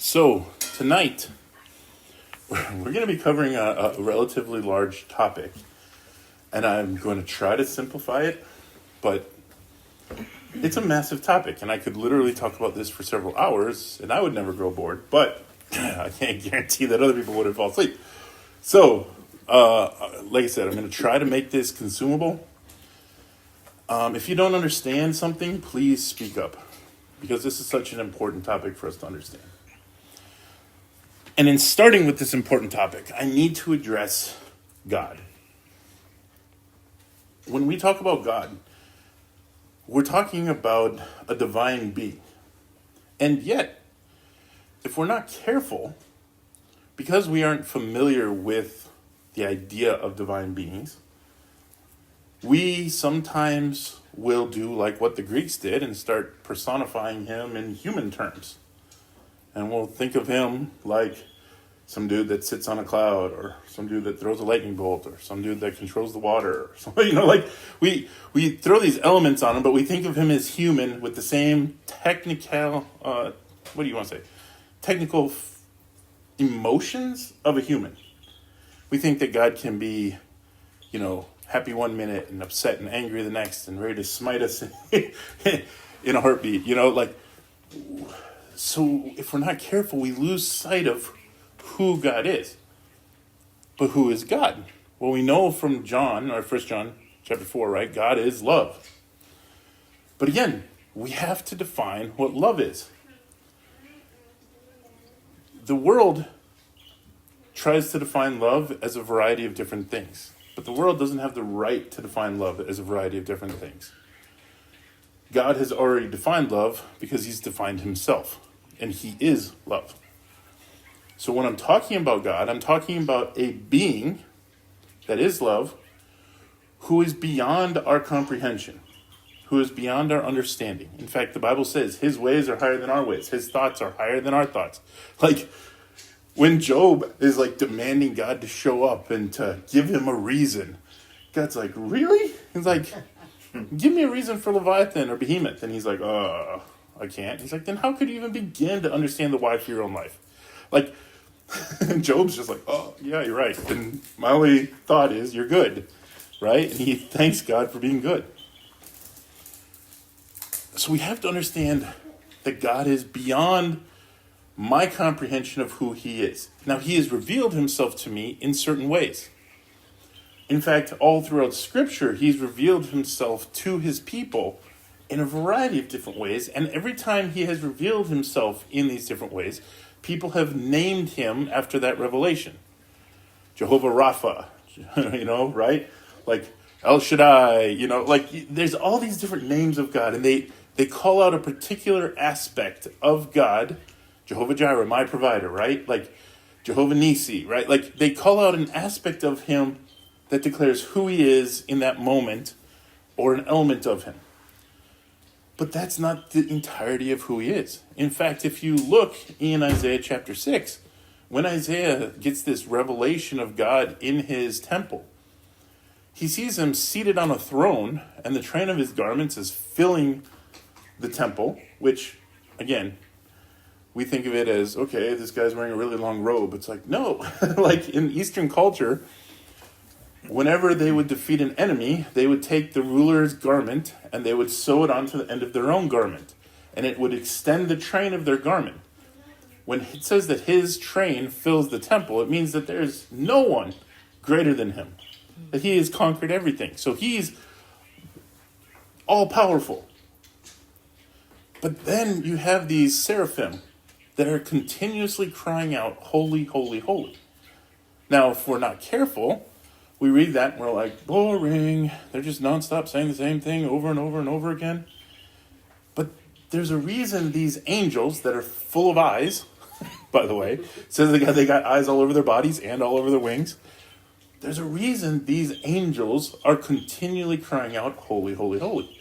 So, tonight, we're going to be covering a relatively large topic, and I'm going to try to simplify it, but it's a massive topic, and I could literally talk about this for several hours, and I would never grow bored, but I can't guarantee that other people wouldn't fall asleep. So, like I said, I'm going to try to make this consumable. If you don't understand something, please speak up, because this is such an important topic for us to understand. And in starting with this important topic, I need to address God. When we talk about God, we're talking about a divine being. And yet, if we're not careful, because we aren't familiar with the idea of divine beings, we sometimes will do like what the Greeks did and start personifying him in human terms. And we'll think of him like some dude that sits on a cloud, or some dude that throws a lightning bolt, or some dude that controls the water, or something, like we throw these elements on him, but we think of him as human with the same technical emotions of a human. We think that God can be, happy one minute and upset and angry the next and ready to smite us in a heartbeat, So if we're not careful, we lose sight of who God is. But who is God? Well, we know from John, or 1 John chapter 4, right? God is love. But again, we have to define what love is. The world tries to define love as a variety of different things. But the world doesn't have the right to define love as a variety of different things. God has already defined love because he's defined himself. And he is love. So when I'm talking about God, I'm talking about a being that is love, who is beyond our comprehension, who is beyond our understanding. In fact, the Bible says his ways are higher than our ways. His thoughts are higher than our thoughts. Like when Job is demanding God to show up and to give him a reason, God's like, really? He's like, give me a reason for Leviathan or Behemoth. And he's like, I can't. He's like, then how could you even begin to understand the why for your own life? And Job's just like, oh, yeah, you're right. And my only thought is, you're good, right? And he thanks God for being good. So we have to understand that God is beyond my comprehension of who he is. Now, he has revealed himself to me in certain ways. In fact, all throughout Scripture, he's revealed himself to his people in a variety of different ways. And every time he has revealed himself in these different ways, people have named him after that revelation. Jehovah Rapha, right? Like El Shaddai, there's all these different names of God. And they call out a particular aspect of God. Jehovah Jireh, my provider, right? Like Jehovah Nisi, right? Like they call out an aspect of him that declares who he is in that moment, or an element of him. But that's not the entirety of who he is. In fact, if you look in Isaiah chapter 6, when Isaiah gets this revelation of God in his temple, he sees him seated on a throne, and the train of his garments is filling the temple, which, again, we think of it as, okay, this guy's wearing a really long robe. It's like, no. Like in Eastern culture, whenever they would defeat an enemy, they would take the ruler's garment and they would sew it onto the end of their own garment. And it would extend the train of their garment. When it says that his train fills the temple, it means that there's no one greater than him. That he has conquered everything. So he's all-powerful. But then you have these seraphim that are continuously crying out, holy, holy, holy. Now, if we're not careful, we read that and we're like, boring. They're just nonstop saying the same thing over and over and over again. But there's a reason these angels that are full of eyes, by the way, says they got eyes all over their bodies and all over their wings. There's a reason these angels are continually crying out, holy, holy, holy.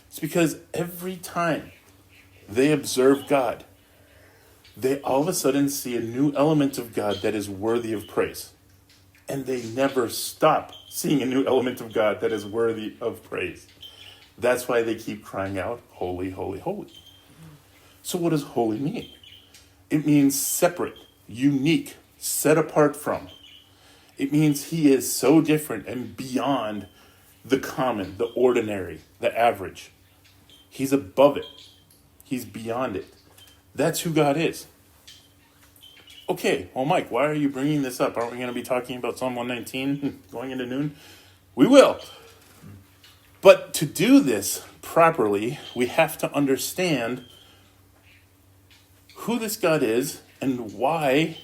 It's because every time they observe God, they all of a sudden see a new element of God that is worthy of praise. And they never stop seeing a new element of God that is worthy of praise. That's why they keep crying out, holy, holy, holy. So what does holy mean? It means separate, unique, set apart from. It means he is so different and beyond the common, the ordinary, the average. He's above it. He's beyond it. That's who God is. Okay, well, Mike, why are you bringing this up? Aren't we going to be talking about Psalm 119 going into noon? We will. But to do this properly, we have to understand who this God is and why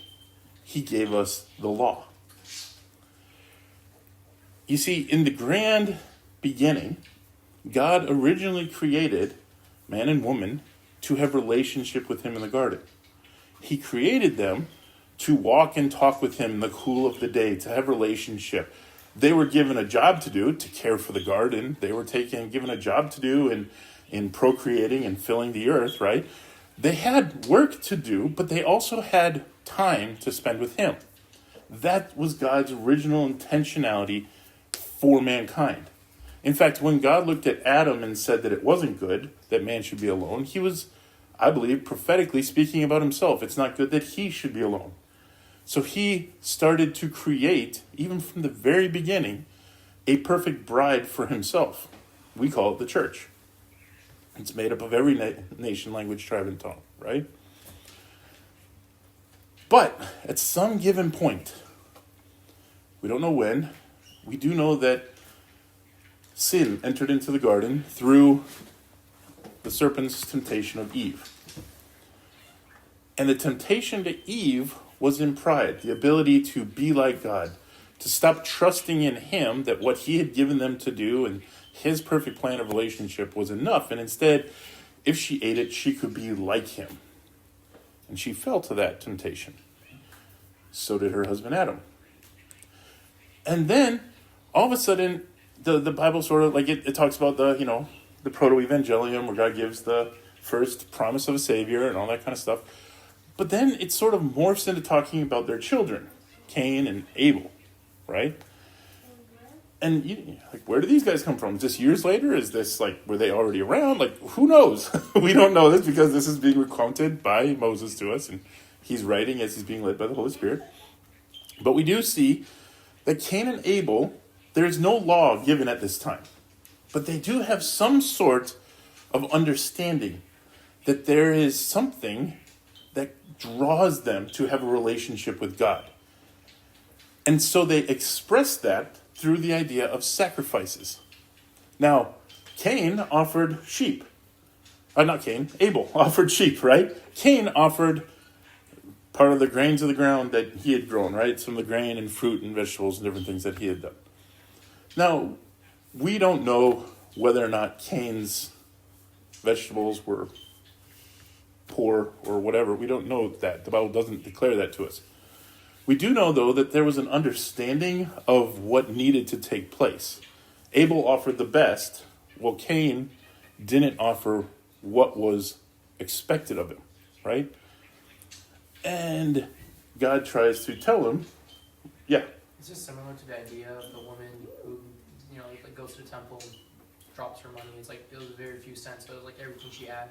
he gave us the law. You see, in the grand beginning, God originally created man and woman to have relationship with him in the garden. He created them to walk and talk with him in the cool of the day, to have relationship. They were given a job to do, to care for the garden. They were given a job to do in procreating and filling the earth, right? They had work to do, but they also had time to spend with him. That was God's original intentionality for mankind. In fact, when God looked at Adam and said that it wasn't good that man should be alone, he was, I believe, prophetically speaking about himself. It's not good that he should be alone. So he started to create, even from the very beginning, a perfect bride for himself. We call it the church. It's made up of every nation, language, tribe, and tongue, right? But at some given point, we don't know when, we do know that sin entered into the garden through the serpent's temptation of Eve. And the temptation to Eve was in pride, the ability to be like God, to stop trusting in him that what he had given them to do and his perfect plan of relationship was enough. And instead, if she ate it, she could be like him. And she fell to that temptation. So did her husband Adam. And then, all of a sudden, the Bible sort of, like it talks about the proto-evangelium, where God gives the first promise of a savior and all that kind of stuff. But then it sort of morphs into talking about their children, Cain and Abel, right? And where do these guys come from? Is this years later? Is this were they already around? Who knows? We don't know this because this is being recounted by Moses to us, and he's writing as he's being led by the Holy Spirit. But we do see that Cain and Abel, there's no law given at this time. But they do have some sort of understanding that there is something that draws them to have a relationship with God. And so they express that through the idea of sacrifices. Now, Cain offered sheep. Abel offered sheep, right? Cain offered part of the grains of the ground that he had grown, right? Some of the grain and fruit and vegetables and different things that he had done. Now, we don't know whether or not Cain's vegetables were poor or whatever. We don't know that. The Bible doesn't declare that to us. We do know, though, that there was an understanding of what needed to take place. Abel offered the best, while Cain didn't offer what was expected of him, right? And God tries to tell him, It's just similar to the idea of the woman who, goes to the temple, drops her money. It's it was very few cents, but it was everything she had.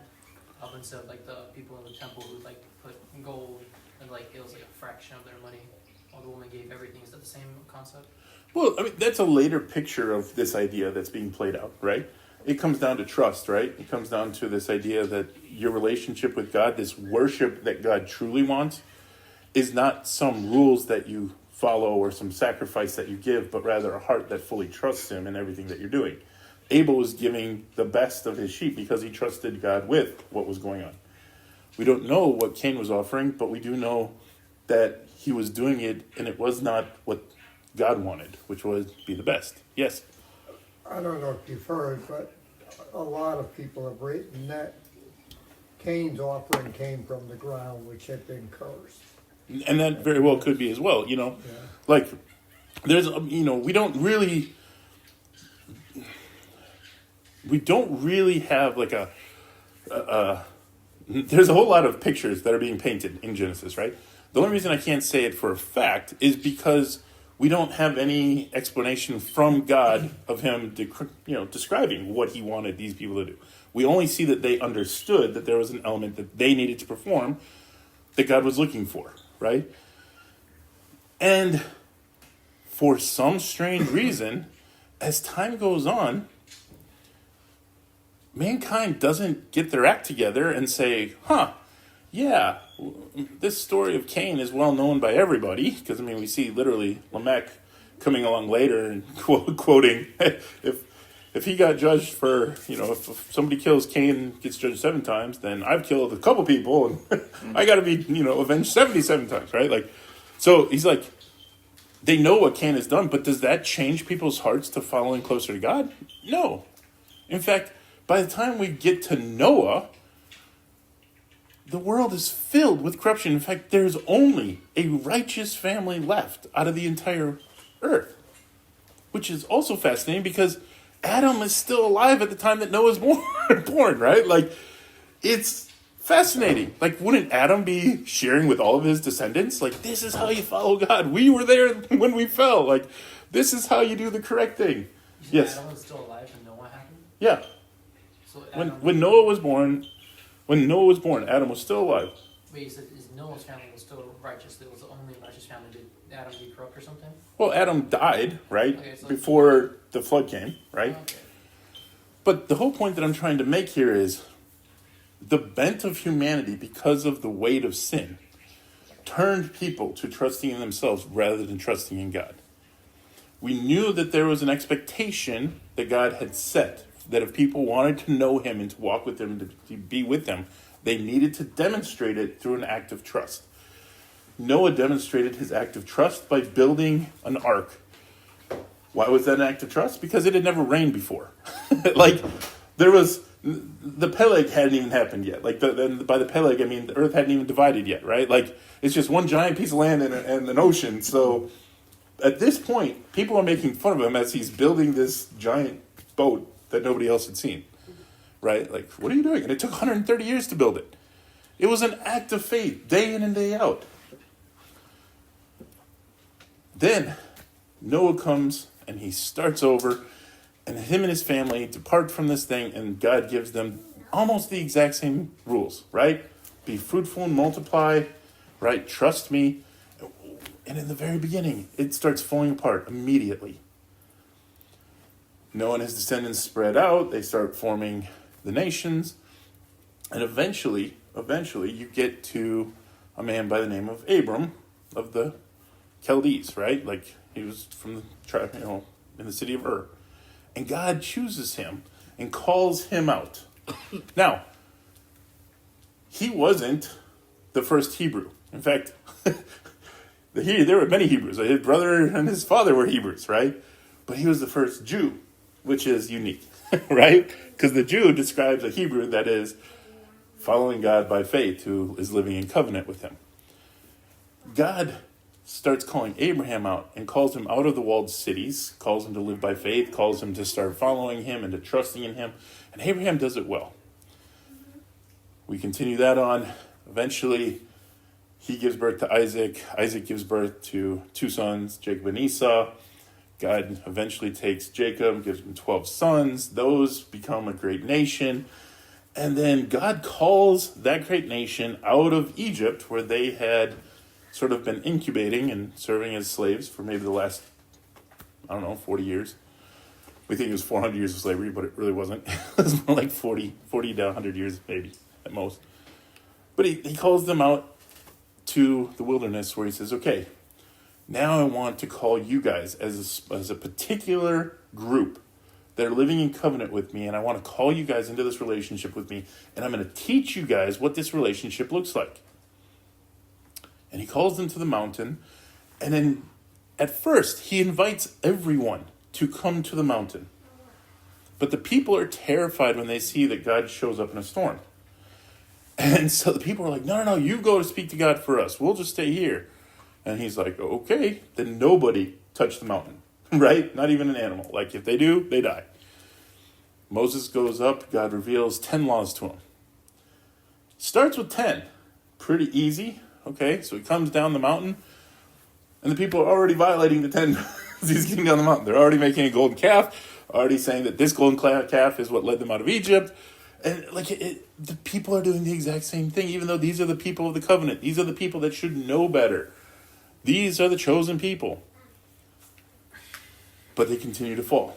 Up until the people in the temple who put gold, and it was a fraction of their money, while the woman gave everything. Is that the same concept? Well, that's a later picture of this idea that's being played out, right? It comes down to trust, right? It comes down to this idea that your relationship with God, this worship that God truly wants, is not some rules that you follow or some sacrifice that you give, but rather a heart that fully trusts him in everything that you're doing. Abel was giving the best of his sheep because he trusted God with what was going on. We don't know what Cain was offering, but we do know that he was doing it, and it was not what God wanted, which was be the best. Yes? I don't know if you've heard, but a lot of people have written that Cain's offering came from the ground, which had been cursed. And that very well could be as well, Yeah. There's, we don't really have there's a whole lot of pictures that are being painted in Genesis, right? The only reason I can't say it for a fact is because we don't have any explanation from God of him, describing what he wanted these people to do. We only see that they understood that there was an element that they needed to perform that God was looking for, right? And for some strange reason, as time goes on, mankind doesn't get their act together and say, yeah, this story of Cain is well known by everybody. Because, we see literally Lamech coming along later and quoting, if he got judged for, if somebody kills Cain and gets judged 7 times, then I've killed a couple people and I got to be, avenged 77 times, right? So he's like, they know what Cain has done, but does that change people's hearts to following closer to God? No. In fact, by the time we get to Noah, the world is filled with corruption. In fact, there's only a righteous family left out of the entire earth, which is also fascinating because Adam is still alive at the time that Noah's born, right? It's fascinating. Wouldn't Adam be sharing with all of his descendants? This is how you follow God. We were there when we fell. This is how you do the correct thing. Yes. Adam was still alive when Noah happened? Yeah. So when Noah was born, Adam was still alive. Wait, you said Noah's family was still righteous. It was the only righteous family. Did Adam get corrupt or something? Well, Adam died, right? Okay, so before the flood came, right? Okay. But the whole point that I'm trying to make here is the bent of humanity, because of the weight of sin, turned people to trusting in themselves rather than trusting in God. We knew that there was an expectation that God had set, that if people wanted to know him and to walk with him, to be with him, they needed to demonstrate it through an act of trust. Noah demonstrated his act of trust by building an ark. Why was that an act of trust? Because it had never rained before. There was, the Peleg hadn't even happened yet. By the Peleg, the earth hadn't even divided yet, right? It's just one giant piece of land and an ocean. So at this point, people are making fun of him as he's building this giant boat that nobody else had seen, right? What are you doing? And it took 130 years to build it. It was an act of faith, day in and day out. Then Noah comes and he starts over, and him and his family depart from this thing, and God gives them almost the exact same rules, right? Be fruitful and multiply, right? Trust me. And in the very beginning, it starts falling apart immediately. Noah and his descendants spread out. They start forming the nations. And eventually you get to a man by the name of Abram of the Chaldees, right? He was from the tribe, in the city of Ur. And God chooses him and calls him out. Now, he wasn't the first Hebrew. In fact, there were many Hebrews. His brother and his father were Hebrews, right? But he was the first Jew, which is unique, right? Because the Jew describes a Hebrew that is following God by faith, who is living in covenant with him. God starts calling Abraham out and calls him out of the walled cities, calls him to live by faith, calls him to start following him and to trusting in him. And Abraham does it well. We continue that on. Eventually, he gives birth to Isaac. Isaac gives birth to 2 sons, Jacob and Esau. God eventually takes Jacob, gives him 12 sons. Those become a great nation. And then God calls that great nation out of Egypt, where they had sort of been incubating and serving as slaves for maybe the last, 40 years. We think it was 400 years of slavery, but it really wasn't. It was more like 40 to 100 years maybe at most. But he calls them out to the wilderness, where he says, okay, now I want to call you guys as a particular group that are living in covenant with me, and I want to call you guys into this relationship with me, and I'm going to teach you guys what this relationship looks like. And he calls them to the mountain, and then at first he invites everyone to come to the mountain. But the people are terrified when they see that God shows up in a storm. And so the people are like, no, you go to speak to God for us. We'll just stay here. And he's like, okay, then nobody touch the mountain, right? Not even an animal. If they do, they die. Moses goes up. God reveals 10 laws to him. Starts with 10. Pretty easy. Okay, so he comes down the mountain, and the people are already violating the 10 as he's getting down the mountain. They're already making a golden calf, already saying that this golden calf is what led them out of Egypt. And like the people are doing the exact same thing, even though these are the people of the covenant. These are the people that should know better. These are the chosen people. But they continue to fall.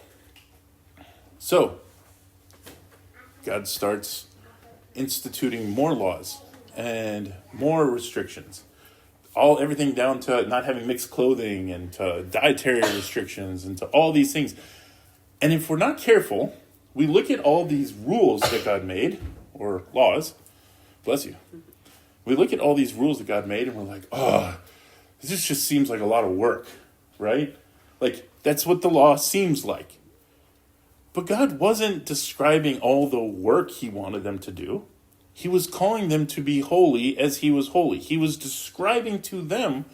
So, God starts instituting more laws and more restrictions. Everything down to not having mixed clothing and to dietary restrictions and to all these things. And if we're not careful, we look at all these rules that God made, or laws, bless you. We look at all these rules that God made and we're like, oh, this just seems like a lot of work, right? Like, that's what the law seems like. But God wasn't describing all the work he wanted them to do. He was calling them to be holy as he was holy. He was describing to them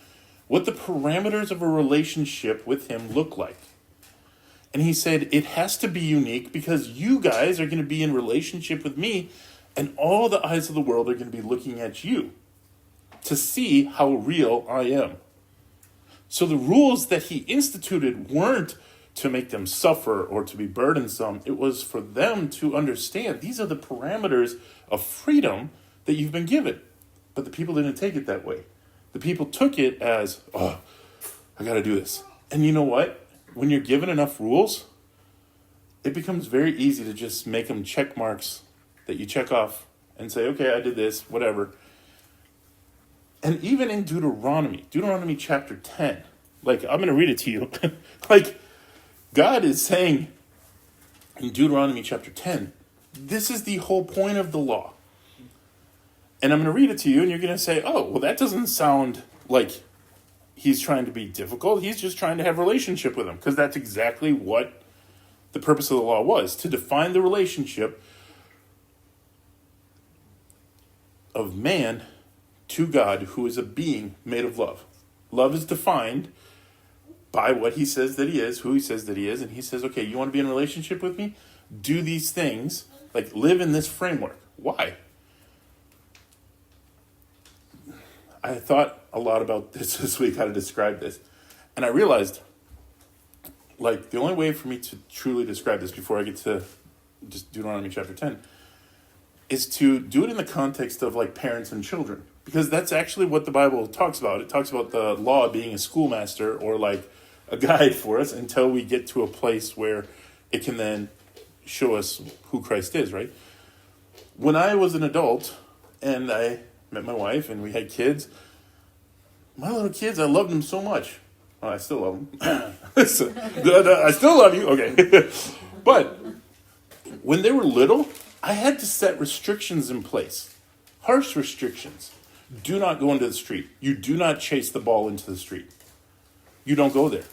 what the parameters of a relationship with him look like. And he said, it has to be unique because you guys are going to be in relationship with me and all the eyes of the world are going to be looking at you to see how real I am. So the rules that he instituted weren't to make them suffer or to be burdensome. It was for them to understand these are the parameters of freedom that you've been given. But the people didn't take it that way. The people took it as, oh, I got to do this. And you know what? When you're given enough rules, it becomes very easy to just make them check marks that you check off and say, okay, I did this, whatever. And even in Deuteronomy chapter 10, like, I'm going to read it to you. Like, God is saying in Deuteronomy chapter 10, this is the whole point of the law. And I'm going to read it to you, and you're going to say, oh, well, that doesn't sound like he's trying to be difficult. He's just trying to have a relationship with him, because that's exactly what the purpose of the law was, to define the relationship of man to God, who is a being made of love. Love is defined by what he says that he is, who he says that he is, and he says, okay, you want to be in a relationship with me? Do these things, like live in this framework. Why? I thought a lot about this week, how to describe this. And I realized, like, the only way for me to truly describe this before I get to just Deuteronomy chapter 10 is to do it in the context of, like, parents and children. Because that's actually what the Bible talks about. It talks about the law being a schoolmaster or, like, a guide for us until we get to a place where it can then show us who Christ is, right? When I was an adult and I met my wife and we had kids, my little kids, I loved them so much. Oh, I still love them. I still love you. Okay. But when they were little, I had to set restrictions in place. Harsh restrictions. Do not go into the street. You do not chase the ball into the street. You don't go there.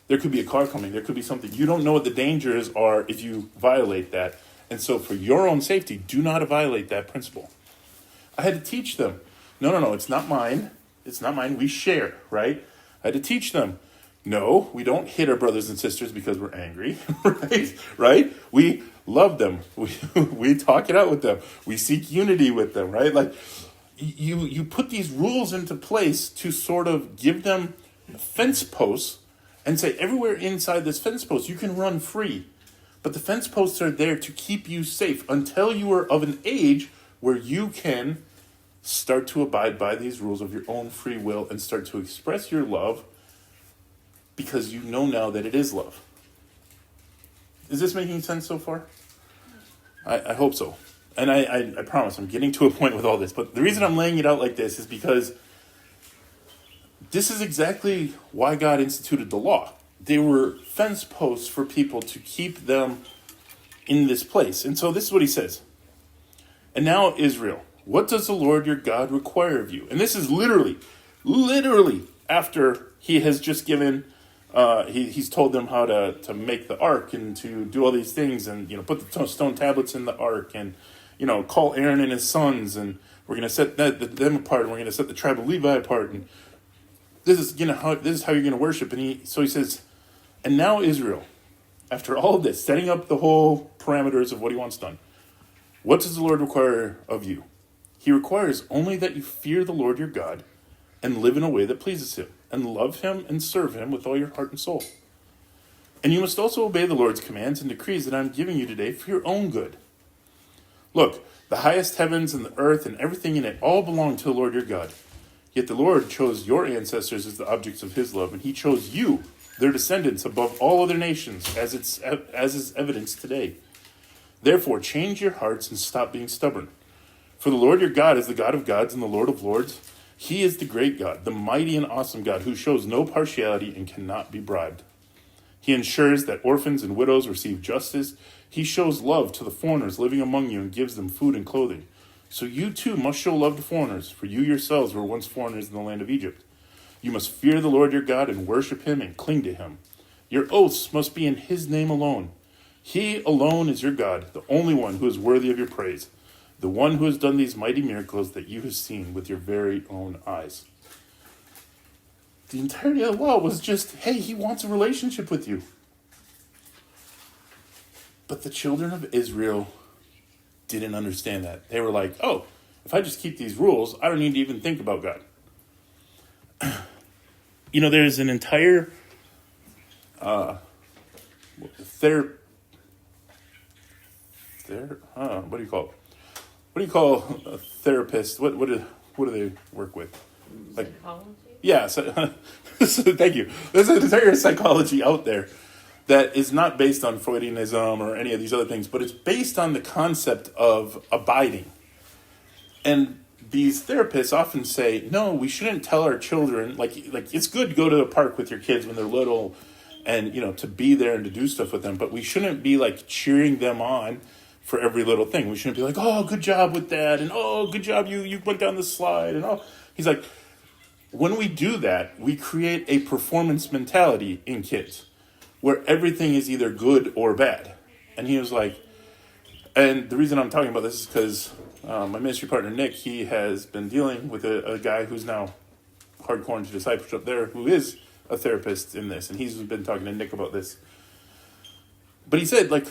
There could be a car coming. There could be something. You don't know what the dangers are if you violate that. And so for your own safety, do not violate that principle. I had to teach them. No, it's not mine. It's not mine. We share, right? I had to teach them. No, we don't hit our brothers and sisters because we're angry, right? We love them. We talk it out with them. We seek unity with them, right? Like, you put these rules into place to sort of give them fence posts and say, everywhere inside this fence post, you can run free. But the fence posts are there to keep you safe until you are of an age where you can start to abide by these rules of your own free will and start to express your love because you know now that it is love. Is this making sense so far? I hope so. And I promise I'm getting to a point with all this. But the reason I'm laying it out like this is because this is exactly why God instituted the law. They were fence posts for people to keep them in this place. And so this is what he says. And now, Israel, what does the Lord your God require of you? And this is literally after he has just given, he's told them how to make the ark and to do all these things and, put the stone tablets in the ark and, call Aaron and his sons and we're going to set them apart and we're going to set the tribe of Levi apart and this is how you're going to worship. And he says, and now Israel, after all of this, setting up the whole parameters of what he wants done, what does the Lord require of you? He requires only that you fear the Lord your God and live in a way that pleases him and love him and serve him with all your heart and soul. And you must also obey the Lord's commands and decrees that I'm giving you today for your own good. Look, the highest heavens and the earth and everything in it all belong to the Lord your God. Yet the Lord chose your ancestors as the objects of his love, and he chose you, their descendants, above all other nations, as is evidenced today. Therefore, change your hearts and stop being stubborn. For the Lord your God is the God of gods and the Lord of lords. He is the great God, the mighty and awesome God, who shows no partiality and cannot be bribed. He ensures that orphans and widows receive justice. He shows love to the foreigners living among you and gives them food and clothing. So you too must show love to foreigners, for you yourselves were once foreigners in the land of Egypt. You must fear the Lord your God and worship him and cling to him. Your oaths must be in his name alone. He alone is your God, the only one who is worthy of your praise, the one who has done these mighty miracles that you have seen with your very own eyes. The entirety of the law was just, hey, he wants a relationship with you. But the children of Israel didn't understand that. They were like, oh, if I just keep these rules, I don't need to even think about God. There's an entire what do you call it? What do you call a therapist? What do they work with? Like, psychology? Yeah, so thank you. There's an entire psychology out there that is not based on Freudianism or any of these other things, but it's based on the concept of abiding. And these therapists often say, no, we shouldn't tell our children, like it's good to go to the park with your kids when they're little and, to be there and to do stuff with them, but we shouldn't be like cheering them on for every little thing. We shouldn't be like, oh, good job with that, and oh, good job, you went down the slide, and oh. He's like, when we do that, we create a performance mentality in kids where everything is either good or bad. And he was like, and the reason I'm talking about this is because my ministry partner, Nick, he has been dealing with a guy who's now hardcore into discipleship there, who is a therapist in this. And he's been talking to Nick about this. But he said, like,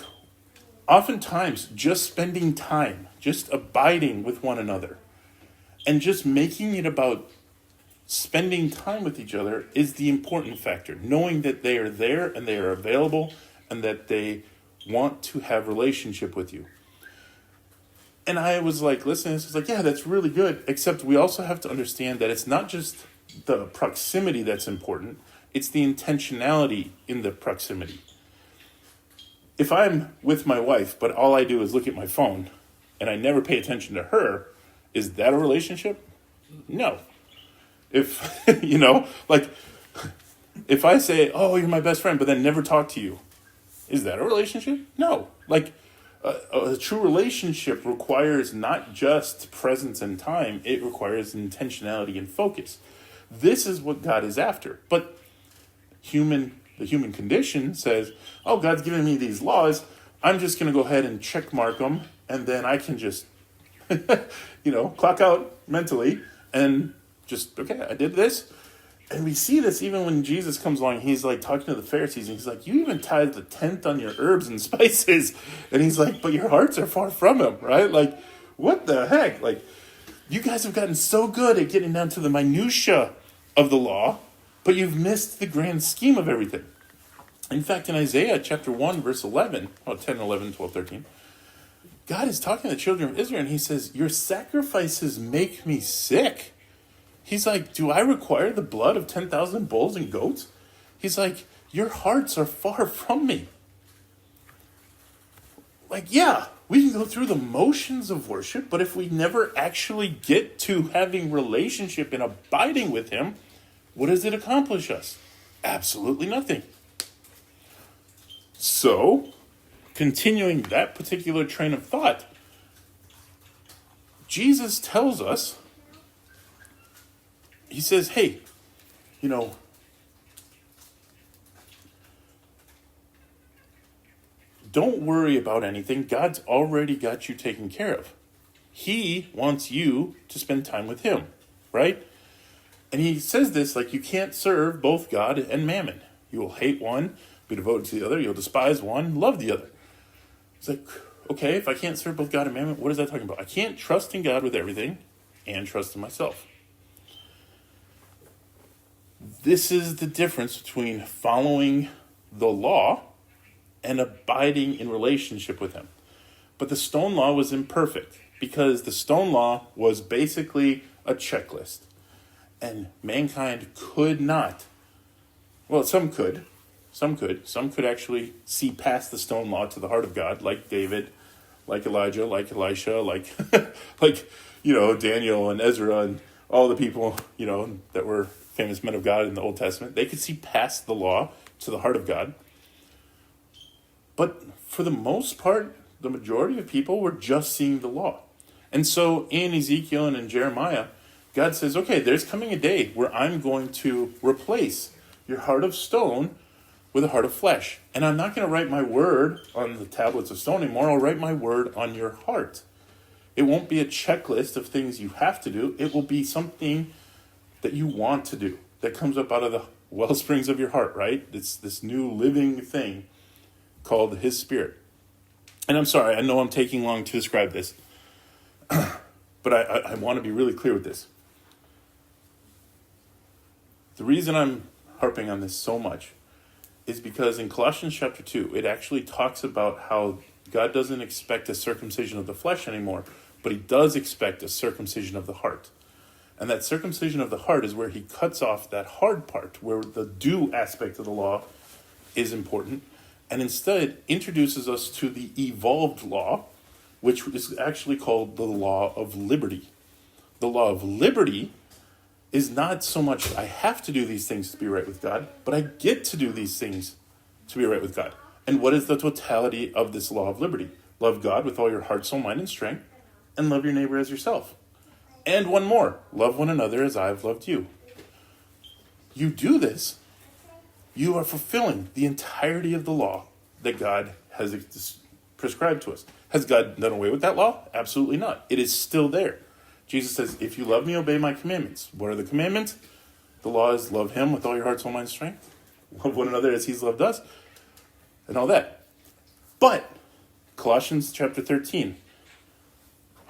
oftentimes just spending time, just abiding with one another, and just making it about spending time with each other is the important factor. Knowing that they are there and they are available and that they want to have relationship with you. And I was like, listening, I was like, yeah, that's really good. Except we also have to understand that it's not just the proximity that's important. It's the intentionality in the proximity. If I'm with my wife, but all I do is look at my phone and I never pay attention to her, is that a relationship? No. If, if I say, oh, you're my best friend, but then never talk to you, is that a relationship? No. A true relationship requires not just presence and time, it requires intentionality and focus. This is what God is after. But the human condition says, oh, God's giving me these laws, I'm just going to go ahead and check mark them, and then I can just, clock out mentally and just, okay, I did this. And we see this even when Jesus comes along. He's like talking to the Pharisees, and he's like, you even tithe the 10th on your herbs and spices. And he's like, but your hearts are far from him, right? Like, what the heck? Like, you guys have gotten so good at getting down to the minutia of the law, but you've missed the grand scheme of everything. In fact, in Isaiah chapter 1, verse 11, 10, 11, 12, 13, God is talking to the children of Israel, and he says, your sacrifices make me sick. He's like, do I require the blood of 10,000 bulls and goats? He's like, your hearts are far from me. Like, yeah, we can go through the motions of worship, but if we never actually get to having relationship and abiding with him, what does it accomplish us? Absolutely nothing. So, continuing that particular train of thought, Jesus tells us, he says, hey, don't worry about anything. God's already got you taken care of. He wants you to spend time with him, right? And he says this, like, you can't serve both God and mammon. You will hate one, be devoted to the other. You'll despise one, love the other. It's like, okay, if I can't serve both God and mammon, what is that talking about? I can't trust in God with everything and trust in myself. This is the difference between following the law and abiding in relationship with him. But the stone law was imperfect because the stone law was basically a checklist. And mankind could not, well, some could actually see past the stone law to the heart of God, like David, like Elijah, like Elisha, like, like, Daniel and Ezra and all the people, that were famous men of God in the Old Testament. They could see past the law to the heart of God. But for the most part, the majority of people were just seeing the law. And so in Ezekiel and in Jeremiah, God says, okay, there's coming a day where I'm going to replace your heart of stone with a heart of flesh. And I'm not going to write my word on the tablets of stone anymore. I'll write my word on your heart. It won't be a checklist of things you have to do. It will be something that you want to do, that comes up out of the well springs of your heart, right? It's this new living thing called His Spirit. And I'm sorry, I know I'm taking long to describe this, but I want to be really clear with this. The reason I'm harping on this so much is because in Colossians chapter 2, it actually talks about how God doesn't expect a circumcision of the flesh anymore, but He does expect a circumcision of the heart. And that circumcision of the heart is where He cuts off that hard part, where the do aspect of the law is important, and instead introduces us to the evolved law, which is actually called the law of liberty. The law of liberty is not so much I have to do these things to be right with God, but I get to do these things to be right with God. And what is the totality of this law of liberty? Love God with all your heart, soul, mind, and strength, and love your neighbor as yourself. And one more, love one another as I have loved you. You do this, you are fulfilling the entirety of the law that God has prescribed to us. Has God done away with that law? Absolutely not. It is still there. Jesus says, if you love me, obey my commandments. What are the commandments? The law is love Him with all your heart, soul, mind, and strength. Love one another as He's loved us. And all that. But, Colossians chapter 13.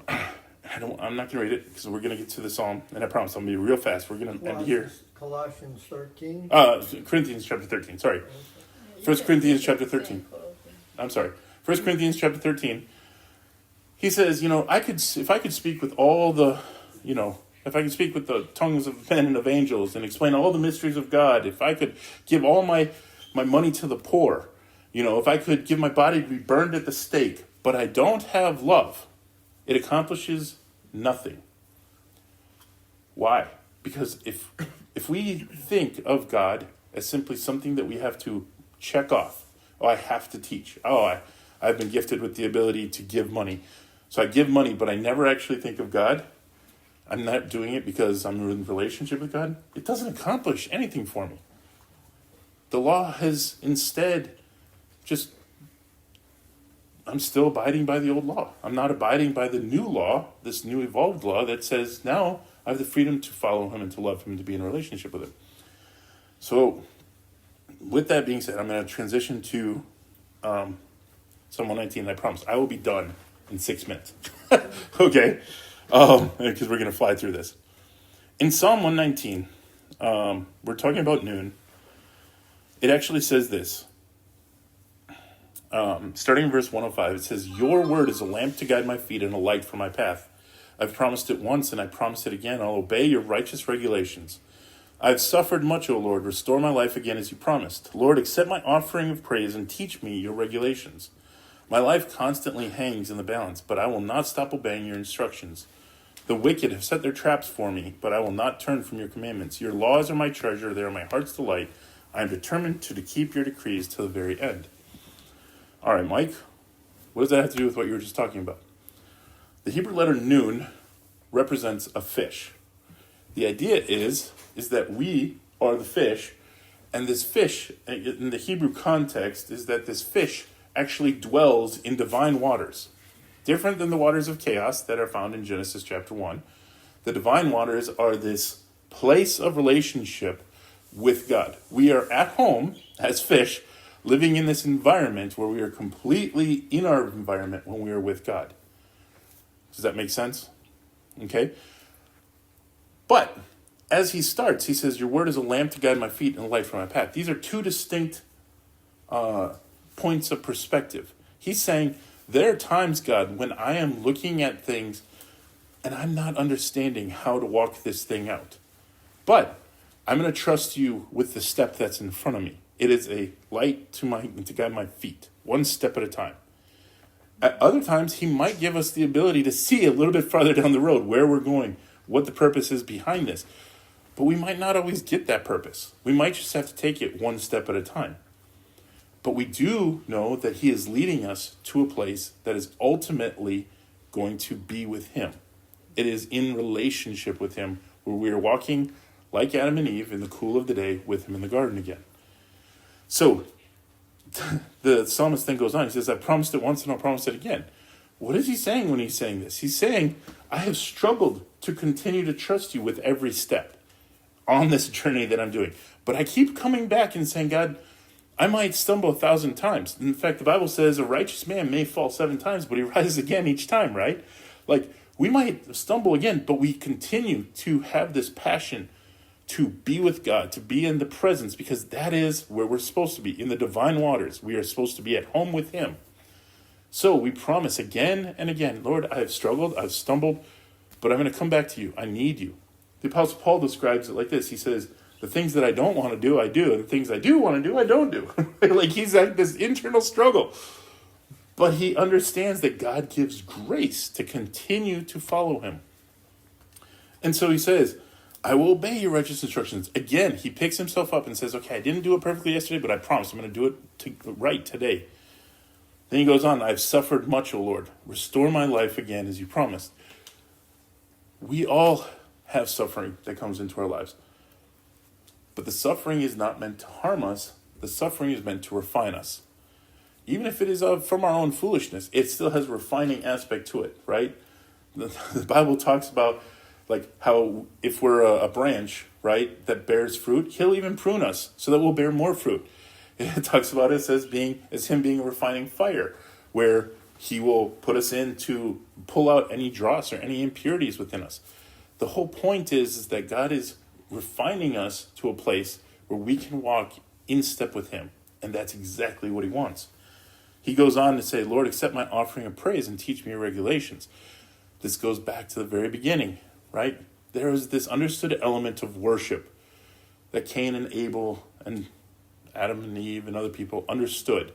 I'm not going to read it because we're going to get to the psalm. And I promise I'm going to be real fast. We're going to end here. Colossians 13? Corinthians chapter 13. Sorry. 1 Corinthians chapter 13. I'm sorry. 1 Corinthians chapter 13. He says, if I could speak with all the, if I could speak with the tongues of men and of angels and explain all the mysteries of God, if I could give all my money to the poor, if I could give my body to be burned at the stake, but I don't have love, it accomplishes nothing. Why? Because if we think of God as simply something that we have to check off, I have to teach. I've been gifted with the ability to give money. So I give money, but I never actually think of God. I'm not doing it because I'm in a relationship with God. It doesn't accomplish anything for me. The law has instead I'm still abiding by the old law. I'm not abiding by the new law, this new evolved law that says now I have the freedom to follow Him and to love Him, to be in a relationship with Him. So with that being said, I'm going to transition to Psalm 119. I promise I will be done in 6 minutes. Okay? Because we're going to fly through this. In Psalm 119, we're talking about noon. It actually says this. Starting in verse 105, it says, your word is a lamp to guide my feet and a light for my path. I've promised it once and I promise it again. I'll obey your righteous regulations. I've suffered much, O Lord. Restore my life again as you promised. Lord, accept my offering of praise and teach me your regulations. My life constantly hangs in the balance, but I will not stop obeying your instructions. The wicked have set their traps for me, but I will not turn from your commandments. Your laws are my treasure. They are my heart's delight. I am determined to keep your decrees to the very end. All right, Mike, what does that have to do with what you were just talking about? The Hebrew letter nun represents a fish. The idea is that we are the fish, and this fish, in the Hebrew context, is that this fish actually dwells in divine waters. Different than the waters of chaos that are found in Genesis chapter 1. The divine waters are this place of relationship with God. We are at home as fish, living in this environment where we are completely in our environment when we are with God. Does that make sense? Okay. But as he starts, he says, your word is a lamp to guide my feet and a light for my path. These are two distinct points of perspective. He's saying There are times, God, when I am looking at things and I'm not understanding how to walk this thing out. But I'm going to trust you with the step that's in front of me. It is a light to guide my feet, one step at a time. At other times, he might give us the ability to see a little bit farther down the road where we're going, what the purpose is behind this. But we might not always get that purpose. We might just have to take it one step at a time. But we do know that he is leading us to a place that is ultimately going to be with him. It is in relationship with him, where we are walking like Adam and Eve in the cool of the day with him in the garden again. So the psalmist then goes on. He says, I promised it once and I'll promise it again. What is he saying when he's saying this? He's saying, I have struggled to continue to trust you with every step on this journey that I'm doing. But I keep coming back and saying, God, I might stumble 1,000 times. In fact, the Bible says a righteous man may fall 7 times, but he rises again each time, right? Like, we might stumble again, but we continue to have this passion to be with God, to be in the presence, because that is where we're supposed to be, in the divine waters. We are supposed to be at home with him. So we promise again and again, Lord, I have struggled, I've stumbled, but I'm going to come back to you. I need you. The Apostle Paul describes it like this. He says, the things that I don't want to do, I do. And the things I do want to do, I don't do. Like, he's like this internal struggle. But he understands that God gives grace to continue to follow him. And so he says, I will obey your righteous instructions. Again, he picks himself up and says, okay, I didn't do it perfectly yesterday, but I promise I'm going to do it right today. Then he goes on, I've suffered much, O Lord. Restore my life again as you promised. We all have suffering that comes into our lives. But the suffering is not meant to harm us. The suffering is meant to refine us. Even if it is from our own foolishness, it still has a refining aspect to it, right? The Bible talks about like how if we're a branch, right, that bears fruit, he'll even prune us so that we'll bear more fruit. It talks about us as him being a refining fire, where he will put us in to pull out any dross or any impurities within us. The whole point is that God is refining us to a place where we can walk in step with him. And that's exactly what he wants. He goes on to say, Lord, accept my offering of praise and teach me your regulations. This goes back to the very beginning, right? There is this understood element of worship that Cain and Abel and Adam and Eve and other people understood.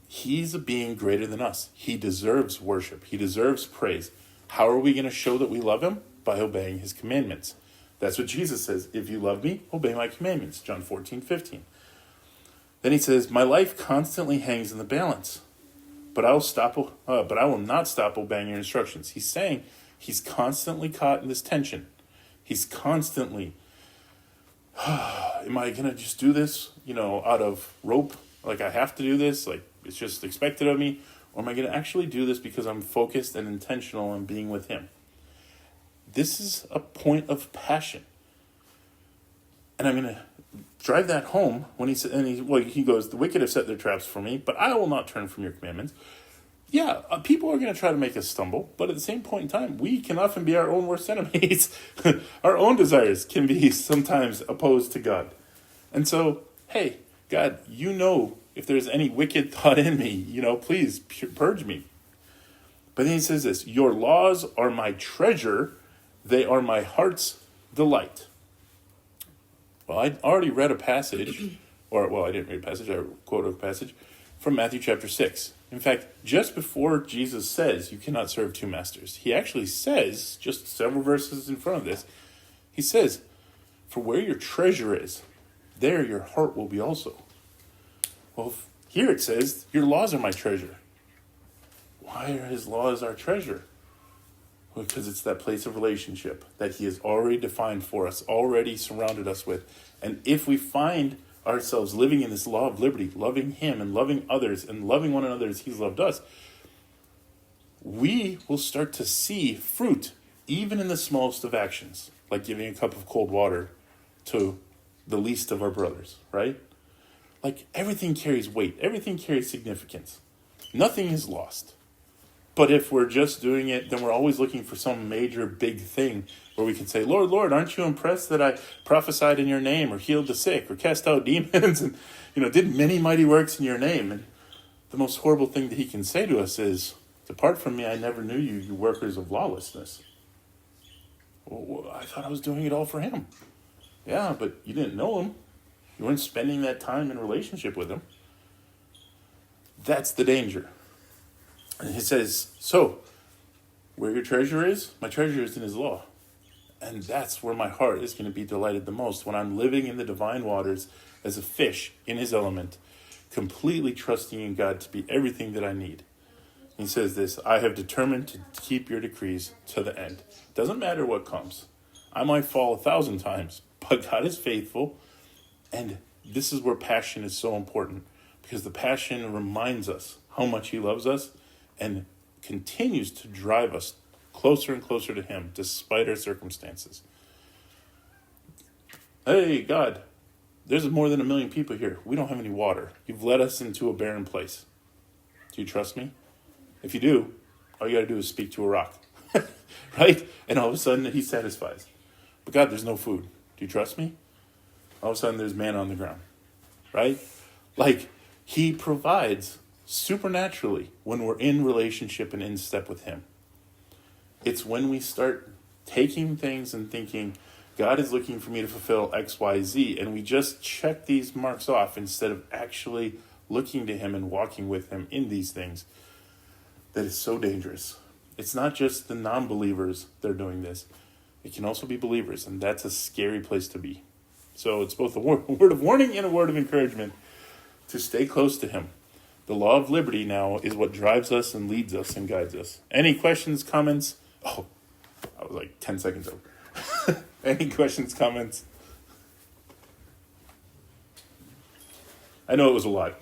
He's a being greater than us. He deserves worship. He deserves praise. How are we going to show that we love him? By obeying his commandments. That's what Jesus says. If you love me, obey my commandments. John 14:15. Then he says, my life constantly hangs in the balance, but I will not stop obeying your instructions. He's saying he's constantly caught in this tension. He's constantly, am I going to just do this, out of rope? Like I have to do this, like it's just expected of me? Or am I going to actually do this because I'm focused and intentional on being with him? This is a point of passion. And I'm going to drive that home when he goes, the wicked have set their traps for me, but I will not turn from your commandments. Yeah, people are going to try to make us stumble, but at the same point in time, we can often be our own worst enemies. Our own desires can be sometimes opposed to God. And so, hey, God, if there's any wicked thought in me, please purge me. But then he says this, your laws are my treasure. They are my heart's delight. Well, I already read a passage, I didn't read a passage, I quoted a passage from Matthew chapter 6. In fact, just before Jesus says you cannot serve two masters, he actually says, just several verses in front of this, he says, for where your treasure is, there your heart will be also. Well, here it says, your laws are my treasure. Why are his laws our treasure? Well, because it's that place of relationship that he has already defined for us, already surrounded us with. And if we find ourselves living in this law of liberty, loving him and loving others and loving one another as he's loved us, we will start to see fruit even in the smallest of actions, like giving a cup of cold water to the least of our brothers, right? Like everything carries weight, everything carries significance. Nothing is lost. But if we're just doing it, then we're always looking for some major big thing where we can say, Lord, Lord, aren't you impressed that I prophesied in your name or healed the sick or cast out demons and, did many mighty works in your name? And the most horrible thing that he can say to us is, "Depart from me, I never knew you, you workers of lawlessness." Well, I thought I was doing it all for him. Yeah, but you didn't know him. You weren't spending that time in relationship with him. That's the danger. And he says, so, where your treasure is, my treasure is in his law. And that's where my heart is going to be delighted the most, when I'm living in the divine waters as a fish in his element, completely trusting in God to be everything that I need. He says this, I have determined to keep your decrees to the end. Doesn't matter what comes. I might fall 1,000 times, but God is faithful. And this is where passion is so important, because the passion reminds us how much he loves us and continues to drive us closer and closer to him despite our circumstances. Hey, God, there's more than 1 million people here. We don't have any water. You've led us into a barren place. Do you trust me? If you do, all you got to do is speak to a rock, right? And all of a sudden he satisfies. But God, there's no food. Do you trust me? All of a sudden there's manna on the ground, right? Like, he provides supernaturally when we're in relationship and in step with him. It's when we start taking things and thinking, God is looking for me to fulfill X, Y, Z, and we just check these marks off instead of actually looking to him and walking with him in these things, that is so dangerous. It's not just the non-believers that are doing this. It can also be believers, and that's a scary place to be. So it's both a word of warning and a word of encouragement to stay close to him. The law of liberty now is what drives us and leads us and guides us. Any questions, comments? Oh, I was like 10 seconds over. Any questions, comments? I know it was a lot.